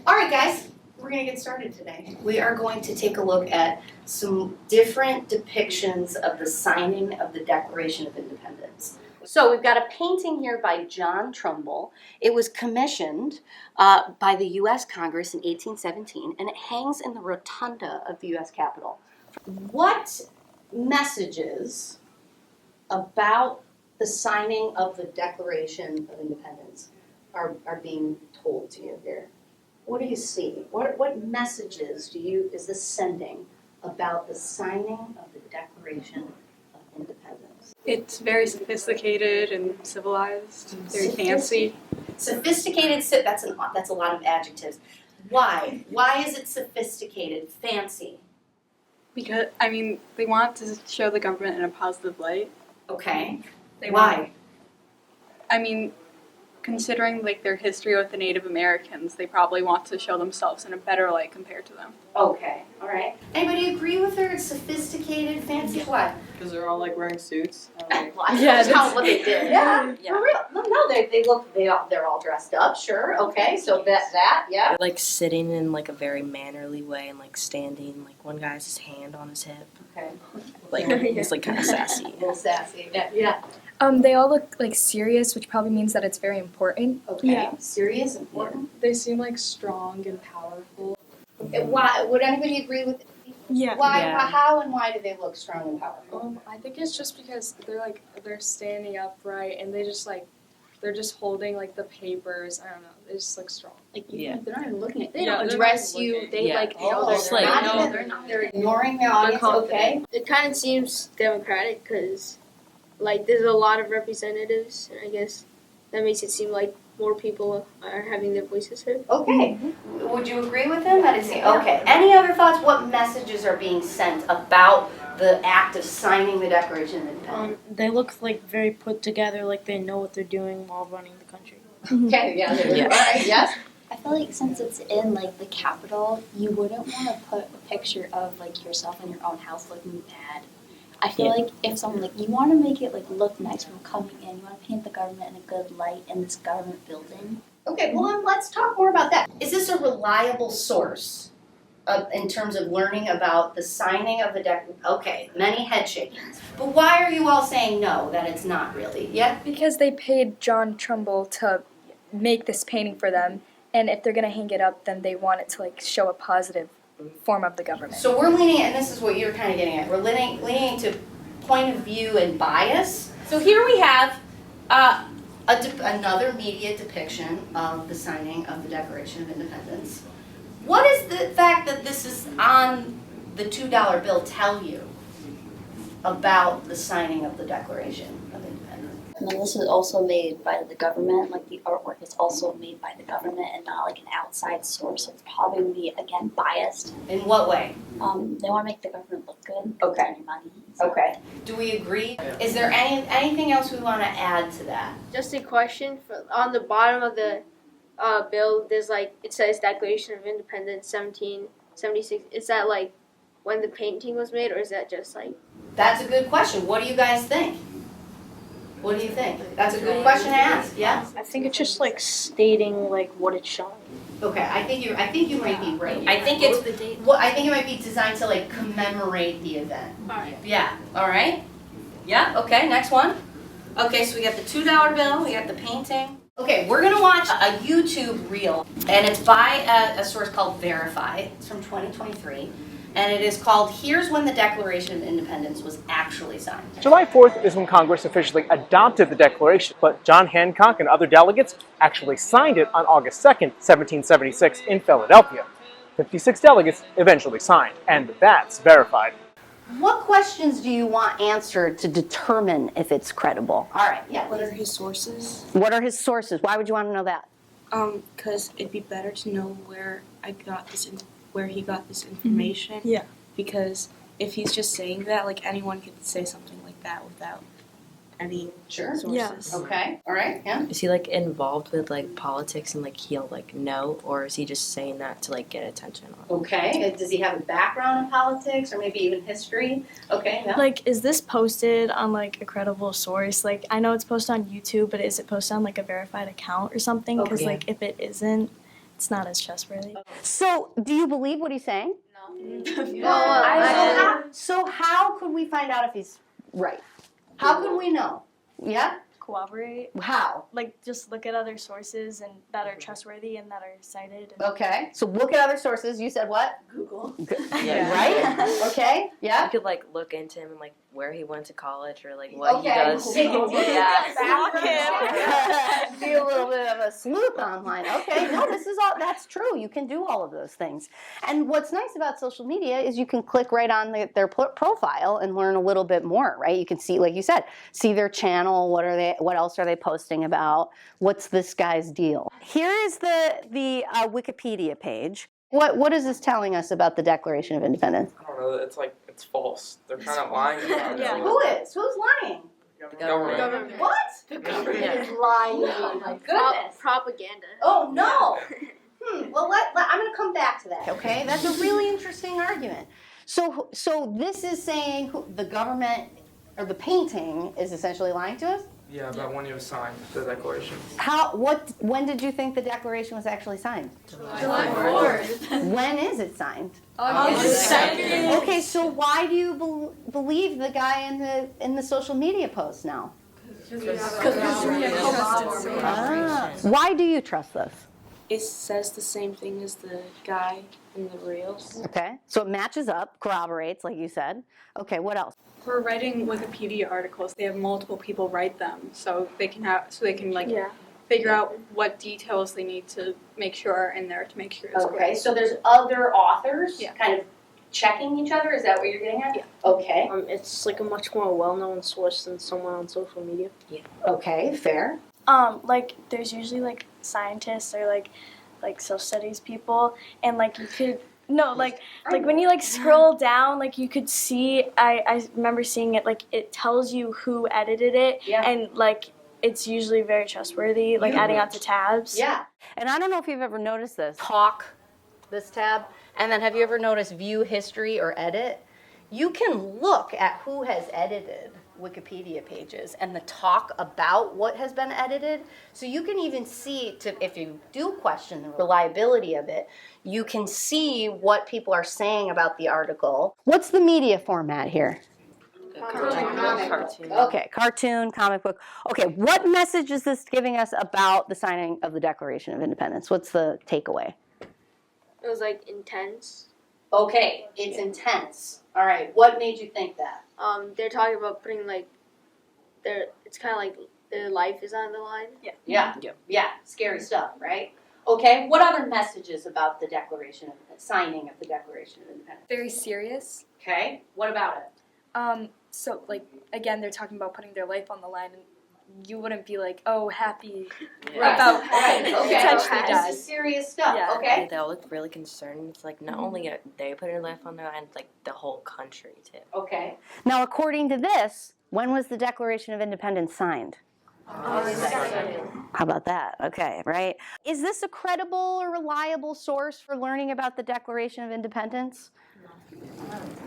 All right, guys, we're going to get started today. We are going to take a look at some different depictions of the signing of the Declaration of Independence. So we've got a painting here by John Trumbull. It was commissioned by the U.S. Congress in 1817, and it hangs in the rotunda of the U.S. Capitol. What messages about the signing of the Declaration of Independence are being told to you here? What do you see? What messages is this sending about the signing of the Declaration of Independence? It's very sophisticated and civilized, very fancy. Sophisticated, that's a lot of adjectives. Why? Why is it sophisticated, fancy? Because, they want to show the government in a positive light. Okay. Why? Considering their history with the Native Americans, they probably want to show themselves in a better light compared to them. Okay, all right. Anybody agree with her? It's sophisticated, fancy. Yeah. Why? Because they're all wearing suits. That's not what they did. Yeah, for real. No, they're all dressed up. Sure, okay. So that, yeah. They're sitting in a very mannerly way and standing. One guy has his hand on his hip. Okay. He's kind of sassy. A little sassy. Yeah. They all look serious, which probably means that it's very important. Okay. Yeah. Serious, important. They seem strong and powerful. Why? Would anybody agree with? Yeah. Why? Yeah. How and why do they look strong and powerful? I think it's just because they're standing upright and they're just holding the papers. I don't know. They just look strong. They're not even looking at. They don't address you. They Yeah. they're not. They're ignoring the audience. Okay. It kind of seems democratic because, there's a lot of representatives, and I guess that makes it seem like more people are having their voices heard. Okay. Would you agree with him? Okay. Any other thoughts? What messages are being sent about the act of signing the Declaration of Independence? They look very put together, they know what they're doing while running the country. Okay. Yeah. All right. Yes. I feel like since it's in the Capitol, you wouldn't want to put a picture of yourself in your own house looking bad. I feel like if someone you want to make it look nice from coming in, you want to paint the government in a good light in this government building. Okay. Well, then let's talk more about that. Is this a reliable source in terms of learning about the signing of the Declaration? Okay. Many head shakings. But why are you all saying no? That it's not really? Yeah. Because they paid John Trumbull to make this painting for them, and if they're gonna hang it up, then they want it to show a positive form of the government. So we're leaning, and this is what you're kind of getting at, we're leaning to point of view and bias. So here we have another media depiction of the signing of the Declaration of Independence. What does the fact that this is on the $2 bill tell you about the signing of the Declaration of Independence? And then this is also made by the government, the artwork is also made by the government and not an outside source. So it's probably, again, biased. In what way? They want to make the government look good. Okay. With money. So. Okay. Do we agree? Is there anything else we want to add to that? Just a question on the bottom of the bill. There's it says Declaration of Independence 1776. Is that when the painting was made, or is that just That's a good question. What do you guys think? What do you think? That's a good question to ask. Yeah. I think it's just stating what it's showing. Okay. I think you might be right. I think it might be designed to commemorate the event. All right. Yeah. All right. Yeah. Okay. Next one. Okay. So we got the $2 bill. We got the painting. Okay. We're gonna watch a YouTube reel, and it's by a source called Verify. It's from 2023. And it is called Here's When the Declaration of Independence Was Actually Signed. July 4th is when Congress officially adopted the Declaration, but John Hancock and other delegates actually signed it on August 2nd, 1776 in Philadelphia. 56 delegates eventually signed, and that's verified. What questions do you want answered to determine if it's credible? All right, yeah. What are his sources? What are his sources? Why would you want to know that? Because it'd be better to know where he got this information. Yeah. Because if he's just saying that, anyone could say something like that without any sources. Yeah. Okay. All right. Yeah. Is he involved with politics and he'll know, or is he just saying that to get attention on? Okay. Does he have a background in politics or maybe even history? Okay. No. Is this posted on a credible source? I know it's posted on YouTube, but is it posted on a verified account or something? Because Okay. if it isn't, it's not as trustworthy. So, do you believe what he's saying? So how could we find out if he's right? How could we know? Yeah? Cooperate. How? Like, just look at other sources and that are trustworthy and that are cited. Okay. So look at other sources. You said what? Google. Yeah. Right? Okay. Yeah? You could like look into him and like where he went to college or like what Okay. he does. Stalk him. Be a little bit of a sleuth online. Okay. No, this is all. That's true. You can do all of those things. And what's nice about social media is you can click right on their profile and learn a little bit more. Right? You can see, like you said, see their channel. What else are they posting about? What's this guy's deal? Here is the Wikipedia page. What is this telling us about the Declaration of Independence? I don't know. It's false. They're kind of lying about it. Yeah. Who is? Who's lying? The government. Government. What? The government is lying. Oh my goodness. Propaganda. Oh no. Well, I'm going to come back to that. Okay, that's a really interesting argument. So this is saying the government or the painting is essentially lying to us. Yeah, about when he was signed, the Declaration. When did you think the Declaration was actually signed? July 4th. When is it signed? August 2nd. Okay, so why do you believe the guy in the social media post now? Why do you trust this? It says the same thing as the guy in the reels. Okay, so it matches up, corroborates, like you said. Okay, what else? For writing Wikipedia articles, they have multiple people write them, so they can figure out what details they need to make sure are in there to make sure it's Okay, correct. so there's other authors Yeah. kind of checking each other. Is that what you're getting at? Yeah. Okay. It's like a much more well-known source than someone on social media. Okay. Fair. Like there's usually like scientists or like social studies people, and like you could like when you like scroll down, like you could see. I remember seeing it. Like it tells you who edited it, Yeah. and like it's usually very trustworthy. Like adding onto tabs. Yeah. And I don't know if you've ever noticed this. Talk, this tab, and then have you ever noticed view history or edit? You can look at who has edited Wikipedia pages and the talk about what has been edited. So you can even see, if you do question the reliability of it, you can see what people are saying about the article. What's the media format here? Cartoon. Okay, cartoon, comic book. Okay, what message is this giving us about the signing of the Declaration of Independence? What's the takeaway? It was like intense. Okay, it's intense. All right, what made you think that? They're talking about putting like it's kind of like their life is on the line. Yeah, scary stuff, right? Okay, what other messages about the signing of the Declaration of Independence? Very serious. Okay, what about it? So like again, they're talking about putting their life on the line, and you wouldn't be like, oh, happy about Okay, potentially this died. is serious stuff. Yeah. Okay. They all look really concerned. It's like not only are they putting their life on the line, like the whole country too. Okay. Now, according to this, when was the Declaration of Independence signed? How about that? Okay, right. Is this a credible or reliable source for learning about the Declaration of Independence?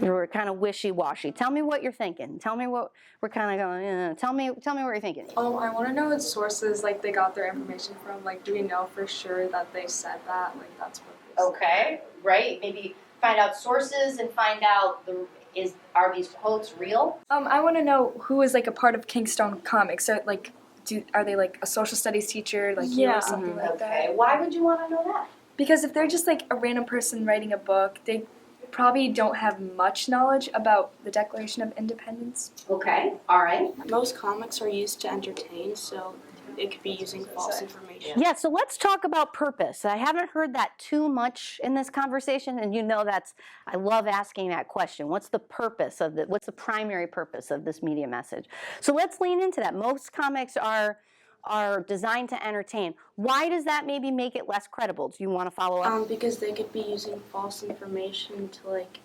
You were kind of wishy-washy. Tell me what you're thinking. Tell me what we're kind of going. Tell me what you're thinking. I want to know what sources like they got their information from. Like, do we know for sure that they said that? Like, that's what. Okay, right. Maybe find out sources and find out are these quotes real? I want to know who is like a part of Kingstone Comics. So like, are they like a social studies teacher, like you or something like that? Okay. Why would you want to know that? Because if they're just like a random person writing a book, they probably don't have much knowledge about the Declaration of Independence. Okay. All right. Most comics are used to entertain, so it could be using false information. Yeah, so let's talk about purpose. I haven't heard that too much in this conversation, and I love asking that question. What's the purpose of what's the primary purpose of this media message? So let's lean into that. Most comics are designed to entertain. Why does that maybe make it less credible? Do you want to follow up? Because they could be using false information to like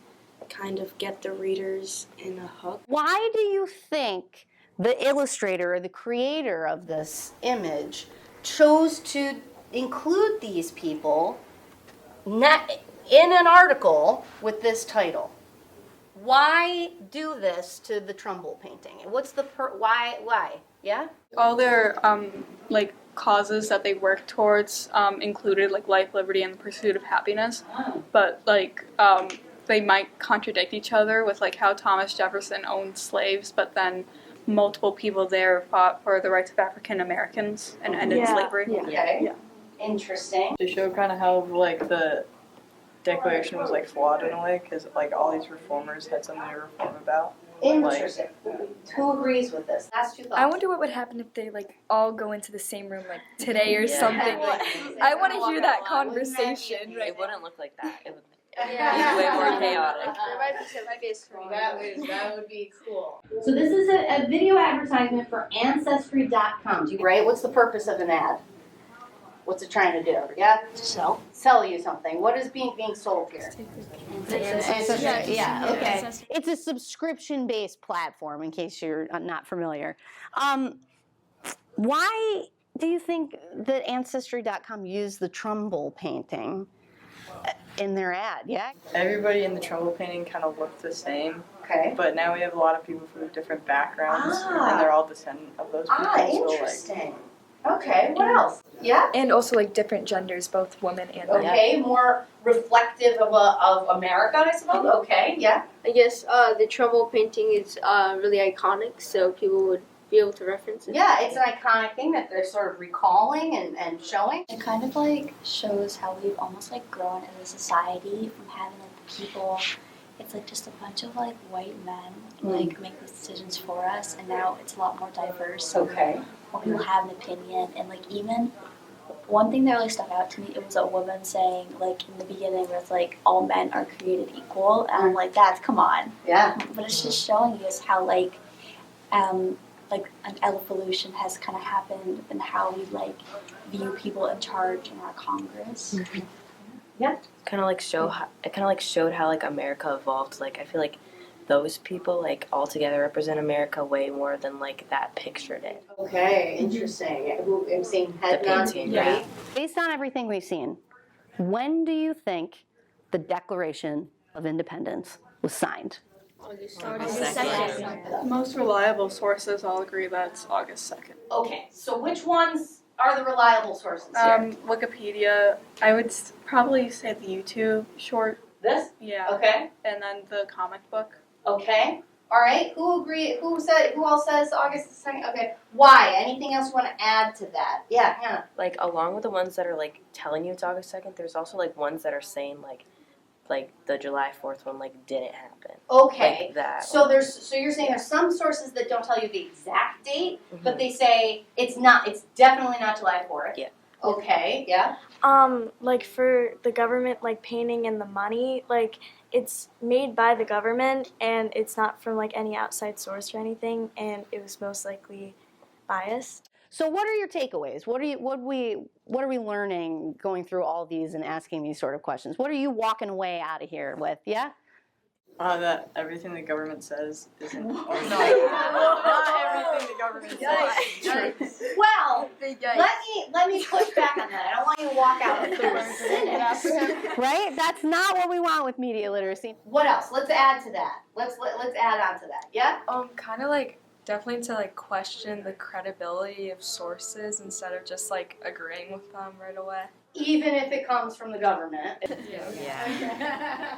kind of get the readers in a hook. Why do you think the illustrator or the creator of this image chose to include these people in an article with this title? Why do this to the Trumbull painting? What's the why? Yeah? All their like causes that they work towards included like life, liberty, and the pursuit of happiness. But like they might contradict each other with like how Thomas Jefferson owned slaves, but then multiple people there fought for the rights of African Americans and ended slavery. Okay. Yeah. Interesting. To show kind of how like the Declaration was like flawed in a way, because like all these reformers had something to reform about. Interesting. Who agrees with this? Last two thoughts. I wonder what would happen if they like all go into the same room like today or something. Like, I want to hear that conversation. It wouldn't look like that. It would Yeah. be way more chaotic. There might be a screen. That would be cool. So this is a video advertisement for Ancestry.com. Right? What's the purpose of an ad? What's it trying to do? Yeah? Sell you something. What is being sold here? Ancestry. Yeah, okay. It's a subscription-based platform, in case you're not familiar. Why do you think that Ancestry.com used the Trumbull painting in their ad? Yeah. Everybody in the Trumbull painting kind of looked the same. Okay. But now we have a lot of people from different backgrounds, and they're all descendant of those people. Interesting. Okay, what else? Yeah? And also like different genders, both women and men. Okay, more reflective of America, I suppose. Okay, yeah. I guess the Trumbull painting is really iconic, so people would be able to reference it. Yeah, it's an iconic thing that they're sort of recalling and showing. It kind of like shows how we've almost like grown as a society from having like the people. It's like just a bunch of like white men like make these decisions for us, and now it's a lot more diverse. Okay. More people have an opinion, and like even one thing that really stuck out to me, it was a woman saying like in the beginning where it's like all men are created equal, and I'm like come on. Yeah. But it's just showing us how like an evolution has kind of happened and how we like view people in charge in our Congress. Yeah. Kind of like showed how like America evolved. Like I feel like those people like all together represent America way more than like that picture did. Okay, interesting. I'm seeing head nods. Yeah. Based on everything we've seen, when do you think the Declaration of Independence was signed? Most reliable sources all agree that's August 2nd. Okay, so which ones are the reliable sources here? Wikipedia, I would probably say the YouTube short. This? Yeah. Okay. And then the comic book. Okay. All right. Who else says August the 2nd? Okay. Why? Anything else you want to add to that? Yeah, Hannah. Like along with the ones that are like telling you it's August 2nd, there's also like ones that are saying like the July 4th one like didn't happen. Okay. Like that. So you're saying there's some sources that don't tell you the exact date, but they say it's definitely not July 4th. Yeah. Okay, yeah. Like for the government like painting and the money, like it's made by the government and it's not from like any outside source or anything, and it was most likely biased. So what are your takeaways? What are we learning going through all these and asking these sort of questions? What are you walking away out of here with? Yeah? That everything the government says isn't. No. Not everything the government says. Well, let me push back on that. I don't want you to walk out with the word cynics. Right? That's not what we want with media literacy. What else? Let's add to that. Let's add on to that. Yeah? Kind of like definitely to like question the credibility of sources instead of just like agreeing with them right away. Even if it comes from the government. Yeah.